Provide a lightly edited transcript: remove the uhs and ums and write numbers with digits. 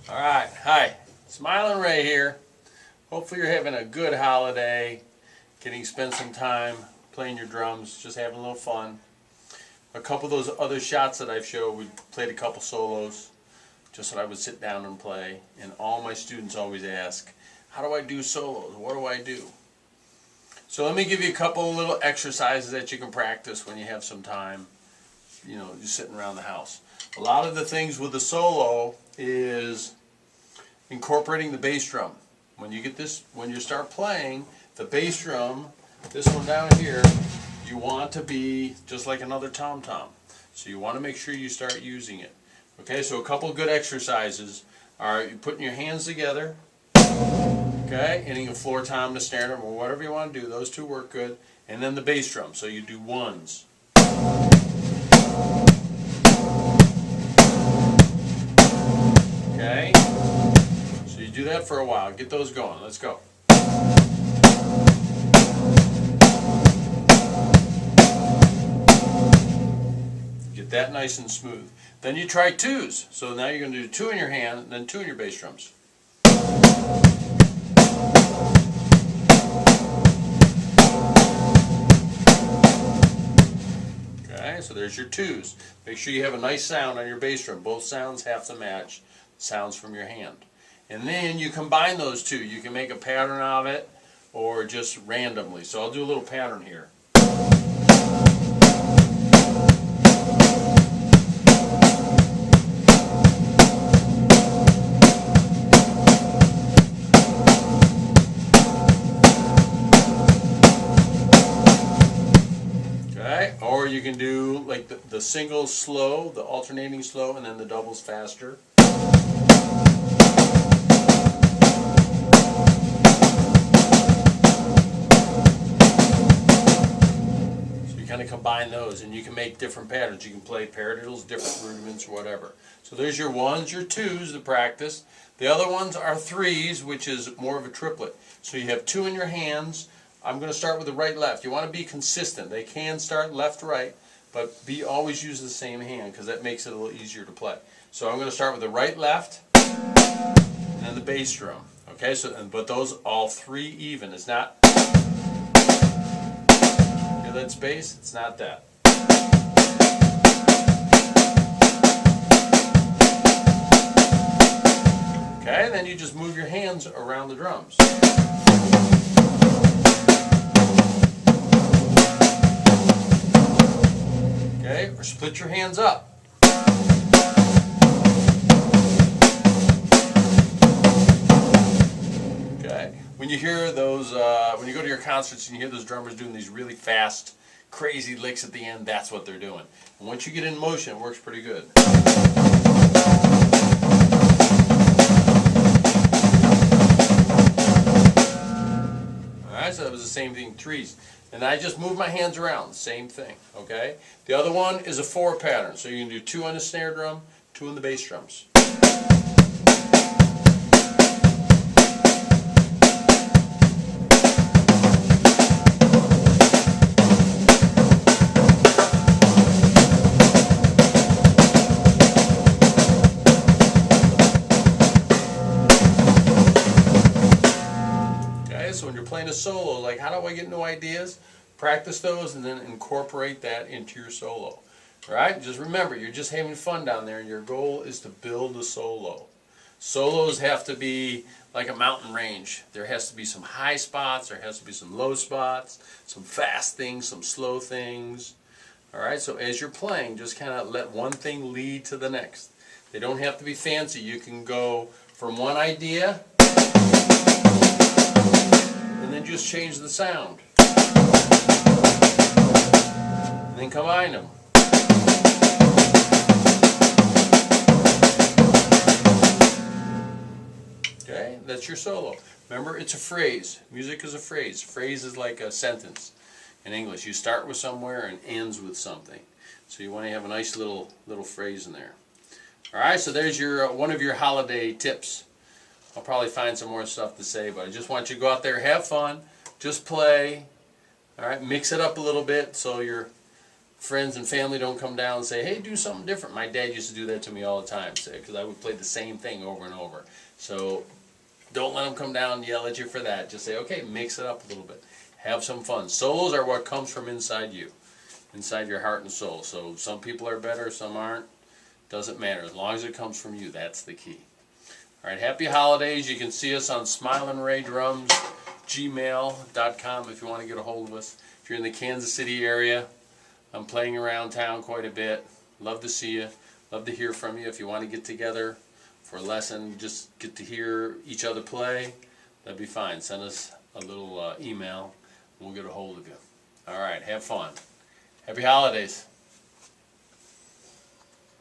Alright, hi. Smiling Ray here. Hopefully you're having a good holiday, getting to spend some time playing your drums, just having a little fun. A couple of those other shots that I've showed, we played a couple solos, just so I would sit down and play. And all my students always ask, how do I do solos? What do I do? So let me give you a couple of little exercises that you can practice when you have some time, just sitting around the house. A lot of the things with the solo is incorporating the bass drum. When you start playing the bass drum, this one down here, you want to be just like another tom-tom. So you want to make sure you start using it. Okay, so a couple good exercises are you putting your hands together, okay, hitting a floor tom to snare drum or whatever you want to do. Those two work good. And then the bass drum. So you do ones. Okay? So you do that for a while. Get those going. Let's go. Get that nice and smooth. Then you try twos. So now you're going to do two in your hand and then two in your bass drums. Okay, so there's your twos. Make sure you have a nice sound on your bass drum. Both sounds have to match sounds from your hand. And then you combine those two. You can make a pattern of it or just randomly. So I'll do a little pattern here. Okay, or you can do like the singles slow, the alternating slow, and then the doubles faster. Kind of combine those and you can make different patterns. You can play paradiddles, different rudiments, or whatever. So there's your ones, your twos to practice. The other ones are threes, which is more of a triplet. So you have two in your hands. I'm going to start with the right left. You want to be consistent. They can start left right, but always use the same hand because that makes it a little easier to play. So I'm going to start with the right left and then the bass drum. Okay, but those all three even. It's not that space, it's not that. Okay, then you just move your hands around the drums. Okay, or split your hands up. Okay, when you hear those, when you go to your concerts and you hear those drummers doing these really fast, crazy licks at the end, that's what they're doing. And once you get in motion, it works pretty good. Alright, so that was the same thing, threes. And I just move my hands around, same thing, okay? The other one is a four pattern, so you can do two on the snare drum, two on the bass drums. So when you're playing a solo, like how do I get new ideas? Practice those and then incorporate that into your solo. Alright? Just remember, you're just having fun down there and your goal is to build a solo. Solos have to be like a mountain range. There has to be some high spots, there has to be some low spots, some fast things, some slow things. Alright? So as you're playing, just kind of let one thing lead to the next. They don't have to be fancy. You can go from one idea and then just change the sound. And then combine them. Okay, that's your solo. Remember, it's a phrase. Music is a phrase. Phrase is like a sentence in English. You start with somewhere and ends with something. So you want to have a nice little phrase in there. Alright, so there's your one of your holiday tips. I'll probably find some more stuff to say, but I just want you to go out there, have fun, just play, all right, mix it up a little bit so you're friends and family don't come down and say, hey, do something different. My dad used to do that to me all the time, because I would play the same thing over and over. So don't let them come down and yell at you for that. Just say, okay, mix it up a little bit. Have some fun. Solos are what comes from inside you, inside your heart and soul. So some people are better, some aren't. Doesn't matter. As long as it comes from you, that's the key. All right, happy holidays. You can see us on smilingraydrums@gmail.com if you want to get a hold of us. If you're in the Kansas City area, I'm playing around town quite a bit. Love to see you. Love to hear from you. If you want to get together for a lesson, just get to hear each other play, that'd be fine. Send us a little email. We'll get a hold of you. All right, have fun. Happy holidays.